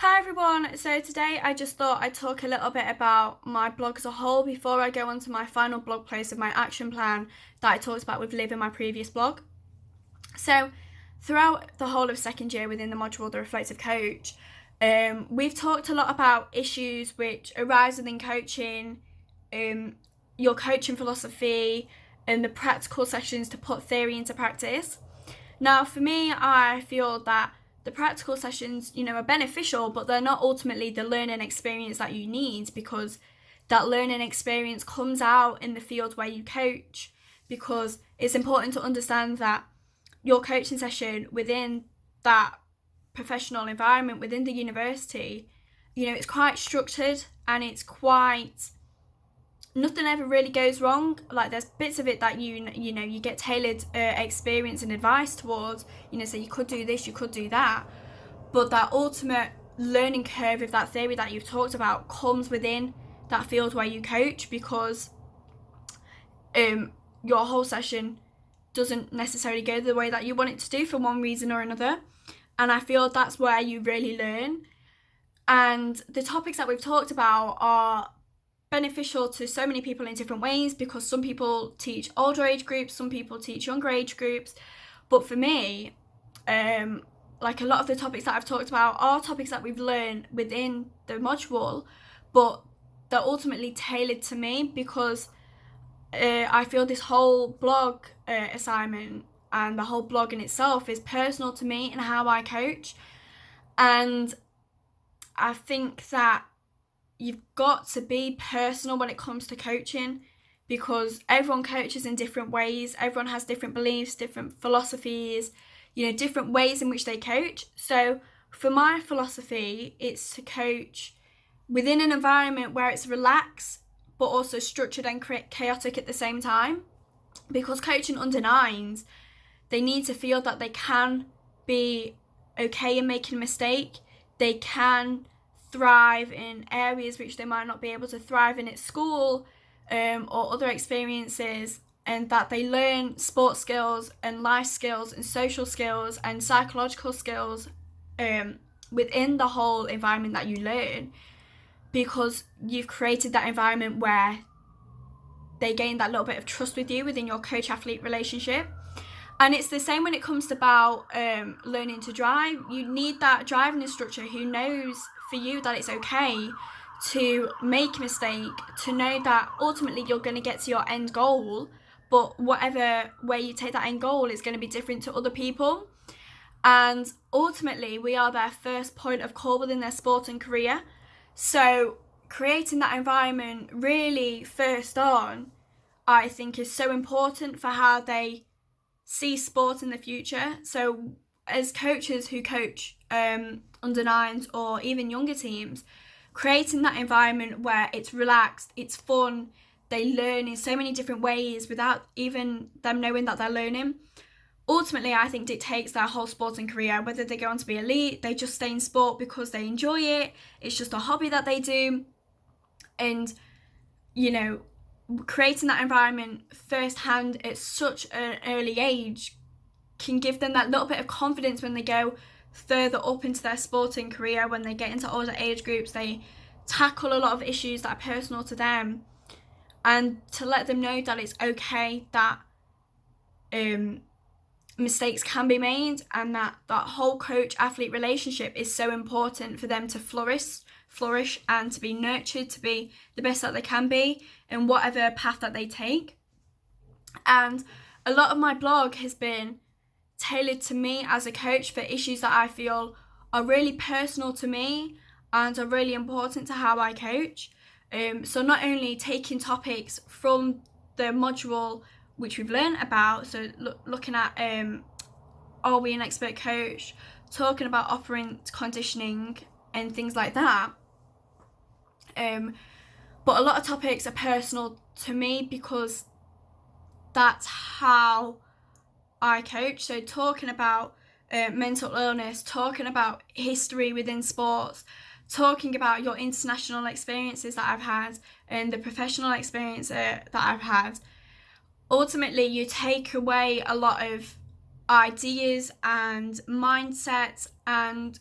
Hi everyone, so today I just thought I'd talk a little bit about my blog as a whole before I go on to my final blog post of my action plan that I talked about with Liv in my previous blog. So, throughout the whole of second year within the module The Reflective Coach, we've talked a lot about issues which arise within coaching, um, your coaching philosophy, and the practical sessions to put theory into practice. Now, for me, I feel that the practical sessions, are beneficial, but they're not ultimately the learning experience that you need because that learning experience comes out in the field where you coach. Because it's important to understand that your coaching session within that professional environment within the university, it's quite structured and it's quite nothing ever really goes wrong. Like there's bits of it that you get tailored experience and advice towards. So you could do this, you could do that, but that ultimate learning curve of that theory that you've talked about comes within that field where you coach because your whole session doesn't necessarily go the way that you want it to do for one reason or another. And I feel that's where you really learn. And the topics that we've talked about are beneficial to so many people in different ways because some people teach older age groups, some people teach younger age groups. But for me, like a lot of the topics that I've talked about are topics that we've learned within the module, but they're ultimately tailored to me because I feel this whole blog assignment and the whole blog in itself is personal to me and how I coach. And I think that you've got to be personal when it comes to coaching because everyone coaches in different ways. Everyone has different beliefs, different philosophies, different ways in which they coach. So for my philosophy, it's to coach within an environment where it's relaxed, but also structured and chaotic at the same time. Because coaching under nines, they need to feel that they can be okay in making a mistake. They can thrive in areas which they might not be able to thrive in at school or other experiences, and that they learn sports skills and life skills and social skills and psychological skills within the whole environment that you learn because you've created that environment where they gain that little bit of trust with you within your coach-athlete relationship. And it's the same when it comes to about learning to drive. You need that driving instructor who knows for you that it's okay to make a mistake, to know that ultimately you're going to get to your end goal, but whatever way you take that end goal is going to be different to other people. And ultimately, we are their first point of call within their sport and career. So creating that environment really first on, I think is so important for how they see sport in the future. So as coaches who coach under nines or even younger teams, creating that environment where it's relaxed, it's fun, they learn in so many different ways without even them knowing that they're learning, ultimately I think dictates their whole sporting career. Whether they go on to be elite, they just stay in sport because they enjoy it, it's just a hobby that they do. And creating that environment firsthand at such an early age can give them that little bit of confidence when they go further up into their sporting career. When they get into older age groups, they tackle a lot of issues that are personal to them, and to let them know that it's okay, that mistakes can be made, and that whole coach-athlete relationship is so important for them to flourish and to be nurtured to be the best that they can be in whatever path that they take. And a lot of my blog has been tailored to me as a coach for issues that I feel are really personal to me and are really important to how I coach. So not only taking topics from the module which we've learned about, so looking at are we an expert coach, talking about operant conditioning and things like that, but a lot of topics are personal to me because that's how I coach. So talking about mental illness, talking about history within sports, talking about your international experiences that I've had and the professional experience that I've had. Ultimately, you take away a lot of ideas and mindsets and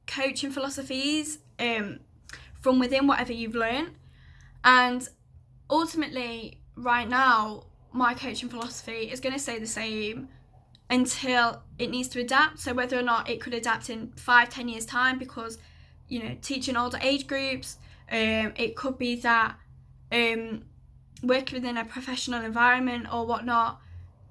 coaching philosophies from within whatever you've learned. And ultimately, right now, my coaching philosophy is going to stay the same until it needs to adapt. So whether or not it could adapt in 5-10 years time, because teaching older age groups, it could be that working within a professional environment or whatnot,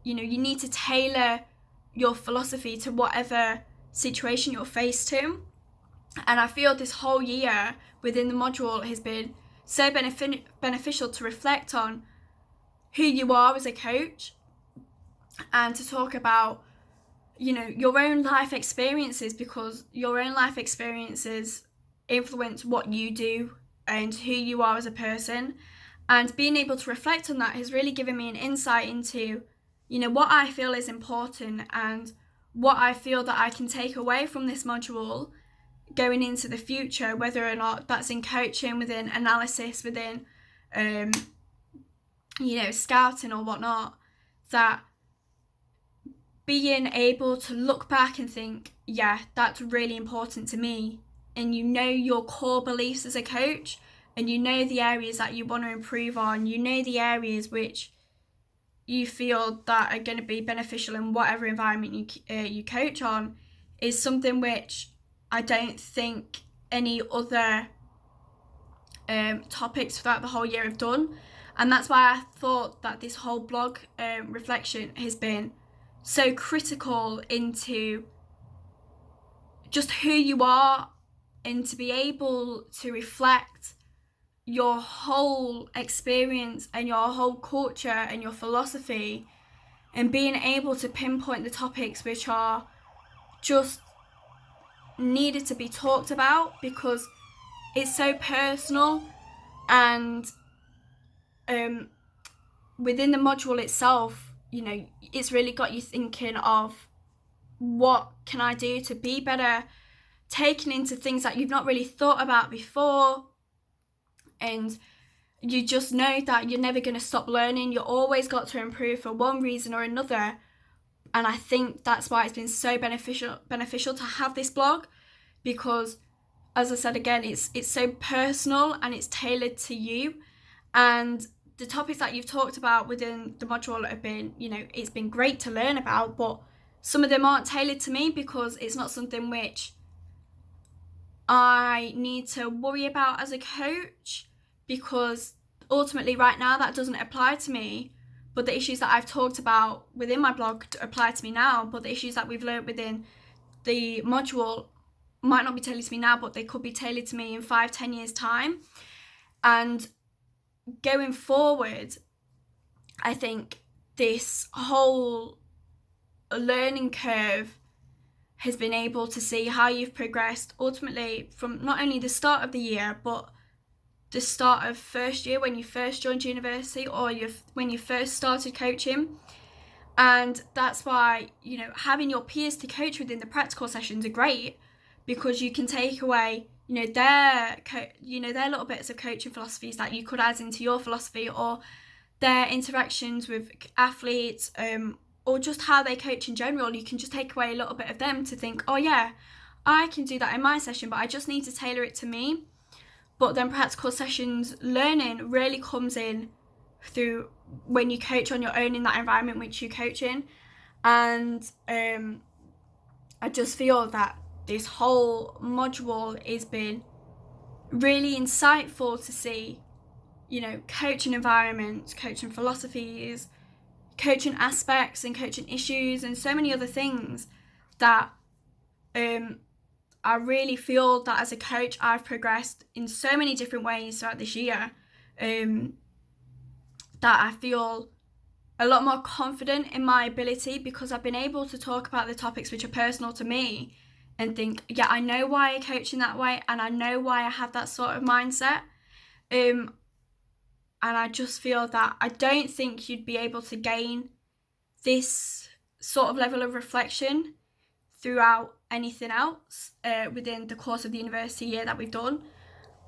you need to tailor your philosophy to whatever situation you're faced to. And I feel this whole year within the module has been so beneficial to reflect on who you are as a coach, and to talk about your own life experiences, because your own life experiences influence what you do and who you are as a person. And being able to reflect on that has really given me an insight into what I feel is important and what I feel that I can take away from this module going into the future, whether or not that's in coaching, within analysis, within scouting or whatnot. That being able to look back and think, yeah, that's really important to me, and your core beliefs as a coach, and the areas that you want to improve on, the areas which you feel that are going to be beneficial in whatever environment you coach on, is something which I don't think any other topics throughout the whole year have done. And that's why I thought that this whole blog reflection has been so critical into just who you are, and to be able to reflect your whole experience and your whole culture and your philosophy, and being able to pinpoint the topics which are just needed to be talked about, because it's so personal. And within the module itself, it's really got you thinking of what can I do to be better, taking into things that you've not really thought about before. And you just know that you're never going to stop learning. You're always got to improve for one reason or another. And I think that's why it's been so beneficial to have this blog, because, as I said again, it's so personal and it's tailored to you. And the topics that you've talked about within the module have been, it's been great to learn about, but some of them aren't tailored to me, because it's not something which I need to worry about as a coach, because ultimately right now that doesn't apply to me. But the issues that I've talked about within my blog apply to me now, but the issues that we've learned within the module might not be tailored to me now, but they could be tailored to me in 5-10 years time. And going forward, I think this whole learning curve has been able to see how you've progressed ultimately from not only the start of the year, but the start of first year when you first joined university, or when you first started coaching. And that's why having your peers to coach within the practical sessions are great, because you can take away their little bits of coaching philosophies that you could add into your philosophy, or their interactions with athletes, or just how they coach in general. You can just take away a little bit of them to think, oh yeah, I can do that in my session, but I just need to tailor it to me. But then practical sessions learning really comes in through when you coach on your own in that environment which you coach in. And I just feel that this whole module has been really insightful to see, coaching environments, coaching philosophies, coaching aspects and coaching issues, and so many other things that I really feel that as a coach I've progressed in so many different ways throughout this year, that I feel a lot more confident in my ability, because I've been able to talk about the topics which are personal to me and think, yeah, I know why I coach in that way, and I know why I have that sort of mindset. And I just feel that I don't think you'd be able to gain this sort of level of reflection throughout anything else within the course of the university year that we've done.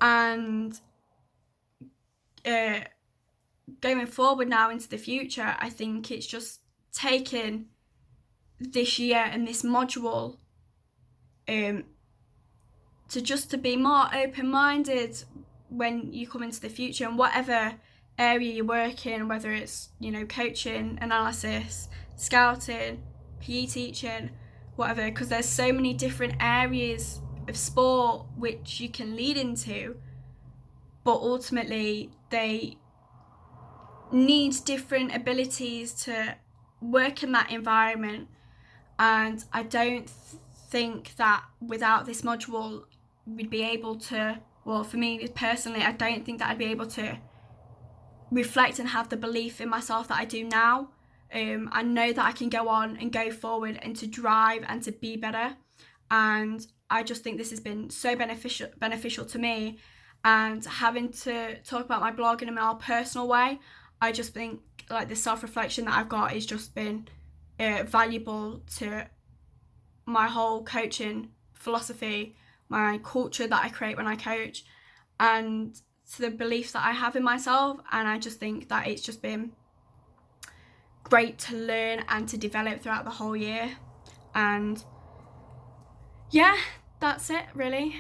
And going forward now into the future, I think it's just taken this year and this module to be more open-minded when you come into the future, and whatever area you work in, whether it's, you know, coaching, analysis, scouting, PE teaching, whatever, because there's so many different areas of sport which you can lead into, but ultimately they need different abilities to work in that environment. And I don't think that without this module we'd be able to, well, for me personally, I don't think that I'd be able to reflect and have the belief in myself that I do now. I know that I can go on and go forward and to drive and to be better, and I just think this has been so beneficial to me. And having to talk about my blog in a more personal way, I just think like the self-reflection that I've got has just been valuable to my whole coaching philosophy, my culture that I create when I coach, and to the beliefs that I have in myself. And I just think that it's just been great to learn and to develop throughout the whole year. And yeah, that's it really.